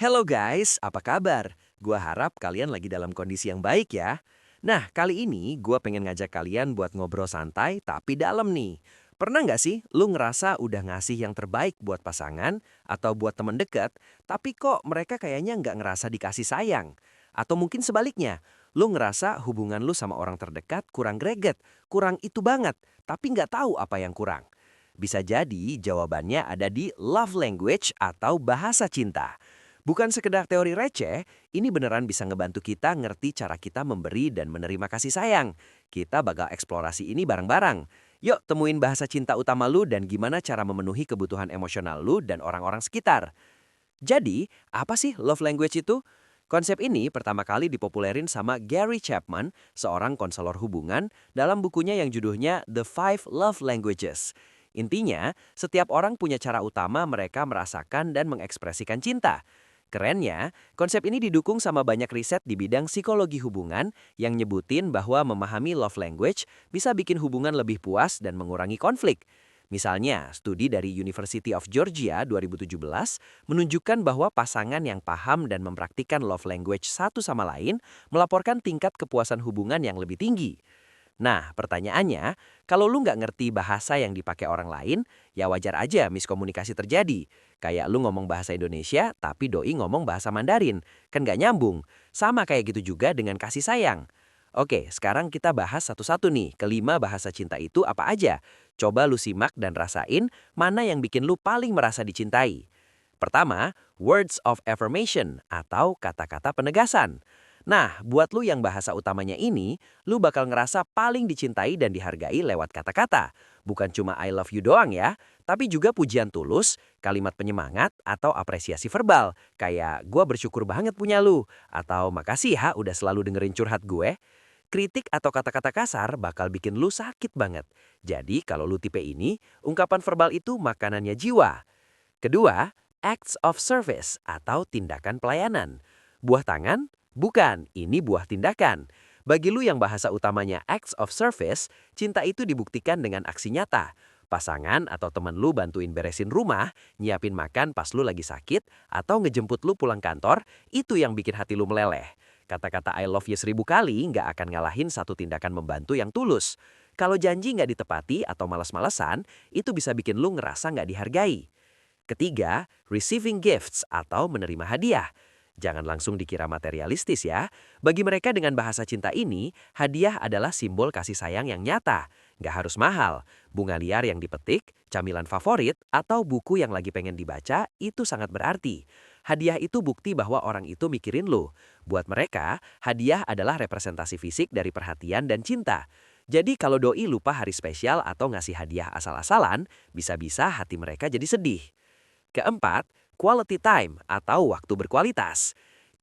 Hello guys, apa kabar? Gua harap kalian lagi dalam kondisi yang baik ya. Nah, kali ini gua pengen ngajak kalian buat ngobrol santai tapi dalam nih. Pernah nggak sih lu ngerasa udah ngasih yang terbaik buat pasangan atau buat temen dekat, tapi kok mereka kayaknya nggak ngerasa dikasih sayang? Atau mungkin sebaliknya, lu ngerasa hubungan lu sama orang terdekat kurang greget, kurang itu banget, tapi nggak tahu apa yang kurang. Bisa jadi jawabannya ada di love language atau bahasa cinta. Bukan sekedar teori receh, ini beneran bisa ngebantu kita ngerti cara kita memberi dan menerima kasih sayang. Kita bakal eksplorasi ini bareng-bareng. Yuk temuin bahasa cinta utama lu dan gimana cara memenuhi kebutuhan emosional lu dan orang-orang sekitar. Jadi, apa sih love language itu? Konsep ini pertama kali dipopulerin sama Gary Chapman, seorang konselor hubungan, dalam bukunya yang judulnya The Five Love Languages. Intinya, setiap orang punya cara utama mereka merasakan dan mengekspresikan cinta. Kerennya, konsep ini didukung sama banyak riset di bidang psikologi hubungan yang nyebutin bahwa memahami love language bisa bikin hubungan lebih puas dan mengurangi konflik. Misalnya, studi dari University of Georgia 2017 menunjukkan bahwa pasangan yang paham dan mempraktikkan love language satu sama lain melaporkan tingkat kepuasan hubungan yang lebih tinggi. Nah, pertanyaannya, kalau lu nggak ngerti bahasa yang dipakai orang lain, ya wajar aja miskomunikasi terjadi. Kayak lu ngomong bahasa Indonesia, tapi doi ngomong bahasa Mandarin. Kan nggak nyambung. Sama kayak gitu juga dengan kasih sayang. Oke, sekarang kita bahas satu-satu nih, kelima bahasa cinta itu apa aja. Coba lu simak dan rasain mana yang bikin lu paling merasa dicintai. Pertama, words of affirmation atau kata-kata penegasan. Nah, buat lu yang bahasa utamanya ini, lu bakal ngerasa paling dicintai dan dihargai lewat kata-kata. Bukan cuma I love you doang ya, tapi juga pujian tulus, kalimat penyemangat, atau apresiasi verbal. Kayak, gua bersyukur banget punya lu, atau makasih ya udah selalu dengerin curhat gue. Kritik atau kata-kata kasar bakal bikin lu sakit banget. Jadi kalau lu tipe ini, ungkapan verbal itu makanannya jiwa. Kedua, acts of service atau tindakan pelayanan. Buah tangan? Bukan, ini buah tindakan. Bagi lu yang bahasa utamanya acts of service, cinta itu dibuktikan dengan aksi nyata. Pasangan atau temen lu bantuin beresin rumah, nyiapin makan pas lu lagi sakit, atau ngejemput lu pulang kantor, itu yang bikin hati lu meleleh. Kata-kata I love you 1000 kali nggak akan ngalahin satu tindakan membantu yang tulus. Kalau janji nggak ditepati atau malas-malesan, itu bisa bikin lu ngerasa nggak dihargai. Ketiga, receiving gifts atau menerima hadiah. Jangan langsung dikira materialistis ya. Bagi mereka dengan bahasa cinta ini, hadiah adalah simbol kasih sayang yang nyata. Nggak harus mahal. Bunga liar yang dipetik, camilan favorit, atau buku yang lagi pengen dibaca, itu sangat berarti. Hadiah itu bukti bahwa orang itu mikirin lo. Buat mereka, hadiah adalah representasi fisik dari perhatian dan cinta. Jadi kalau doi lupa hari spesial atau ngasih hadiah asal-asalan, bisa-bisa hati mereka jadi sedih. Keempat, quality time atau waktu berkualitas.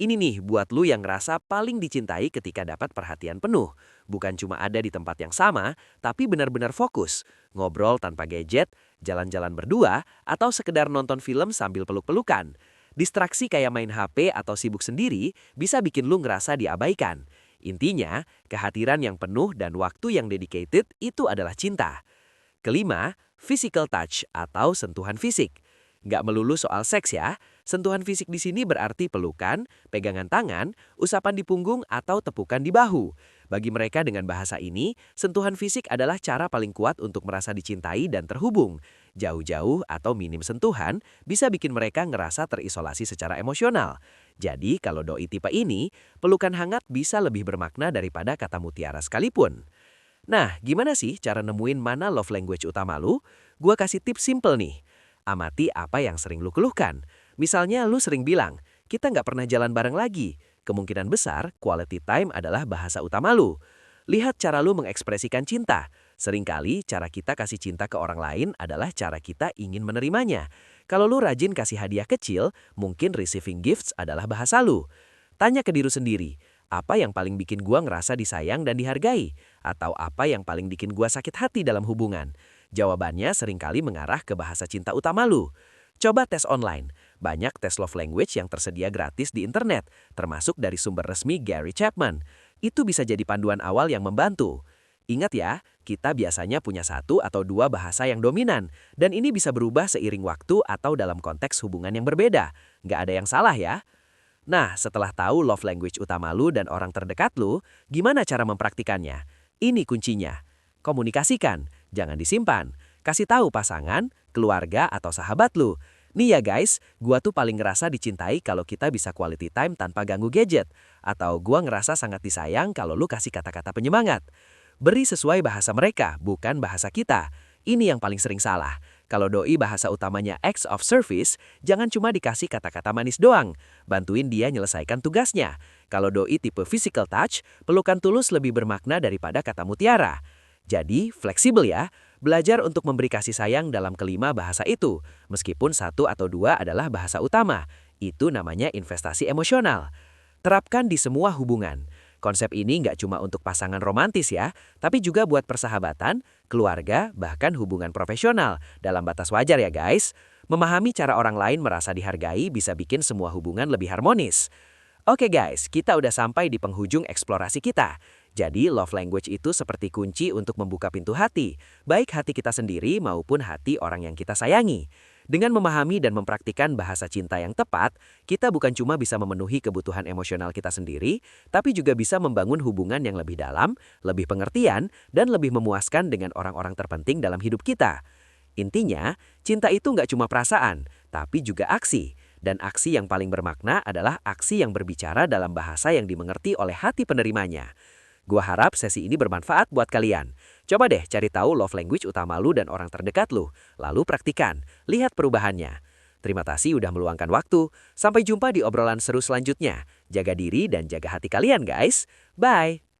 Ini nih buat lu yang ngerasa paling dicintai ketika dapat perhatian penuh. Bukan cuma ada di tempat yang sama, tapi benar-benar fokus. Ngobrol tanpa gadget, jalan-jalan berdua, atau sekedar nonton film sambil peluk-pelukan. Distraksi kayak main HP atau sibuk sendiri bisa bikin lu ngerasa diabaikan. Intinya, kehadiran yang penuh dan waktu yang dedicated itu adalah cinta. Kelima, physical touch atau sentuhan fisik. Nggak melulu soal seks ya, sentuhan fisik di sini berarti pelukan, pegangan tangan, usapan di punggung atau tepukan di bahu. Bagi mereka dengan bahasa ini, sentuhan fisik adalah cara paling kuat untuk merasa dicintai dan terhubung. Jauh-jauh atau minim sentuhan bisa bikin mereka ngerasa terisolasi secara emosional. Jadi kalau doi tipe ini, pelukan hangat bisa lebih bermakna daripada kata mutiara sekalipun. Nah, gimana sih cara nemuin mana love language utama lu? Gua kasih tips simple nih. Amati apa yang sering lu keluhkan. Misalnya lu sering bilang, kita nggak pernah jalan bareng lagi. Kemungkinan besar, quality time adalah bahasa utama lu. Lihat cara lu mengekspresikan cinta. Seringkali cara kita kasih cinta ke orang lain adalah cara kita ingin menerimanya. Kalau lu rajin kasih hadiah kecil, mungkin receiving gifts adalah bahasa lu. Tanya ke diri sendiri, apa yang paling bikin gua ngerasa disayang dan dihargai? Atau apa yang paling bikin gua sakit hati dalam hubungan? Jawabannya seringkali mengarah ke bahasa cinta utama lu. Coba tes online. Banyak tes love language yang tersedia gratis di internet, termasuk dari sumber resmi Gary Chapman. Itu bisa jadi panduan awal yang membantu. Ingat ya, kita biasanya punya satu atau dua bahasa yang dominan, dan ini bisa berubah seiring waktu atau dalam konteks hubungan yang berbeda. Nggak ada yang salah ya. Nah, setelah tahu love language utama lu dan orang terdekat lu, gimana cara mempraktikannya? Ini kuncinya. Komunikasikan, jangan disimpan. Kasih tahu pasangan, keluarga, atau sahabat lu. Nih ya guys, gua tuh paling ngerasa dicintai kalau kita bisa quality time tanpa ganggu gadget. Atau gua ngerasa sangat disayang kalau lu kasih kata-kata penyemangat. Beri sesuai bahasa mereka, bukan bahasa kita. Ini yang paling sering salah. Kalau doi bahasa utamanya acts of service, jangan cuma dikasih kata-kata manis doang. Bantuin dia nyelesaikan tugasnya. Kalau doi tipe physical touch, pelukan tulus lebih bermakna daripada kata mutiara. Jadi, fleksibel ya. Belajar untuk memberi kasih sayang dalam kelima bahasa itu. Meskipun satu atau dua adalah bahasa utama. Itu namanya investasi emosional. Terapkan di semua hubungan. Konsep ini nggak cuma untuk pasangan romantis ya, tapi juga buat persahabatan, keluarga, bahkan hubungan profesional. Dalam batas wajar ya guys. Memahami cara orang lain merasa dihargai bisa bikin semua hubungan lebih harmonis. Oke guys, kita udah sampai di penghujung eksplorasi kita. Jadi love language itu seperti kunci untuk membuka pintu hati, baik hati kita sendiri maupun hati orang yang kita sayangi. Dengan memahami dan mempraktikkan bahasa cinta yang tepat, kita bukan cuma bisa memenuhi kebutuhan emosional kita sendiri, tapi juga bisa membangun hubungan yang lebih dalam, lebih pengertian, dan lebih memuaskan dengan orang-orang terpenting dalam hidup kita. Intinya, cinta itu nggak cuma perasaan, tapi juga aksi. Dan aksi yang paling bermakna adalah aksi yang berbicara dalam bahasa yang dimengerti oleh hati penerimanya. Gua harap sesi ini bermanfaat buat kalian. Coba deh cari tahu love language utama lu dan orang terdekat lu. Lalu praktikan, lihat perubahannya. Terima kasih udah meluangkan waktu. Sampai jumpa di obrolan seru selanjutnya. Jaga diri dan jaga hati kalian guys. Bye!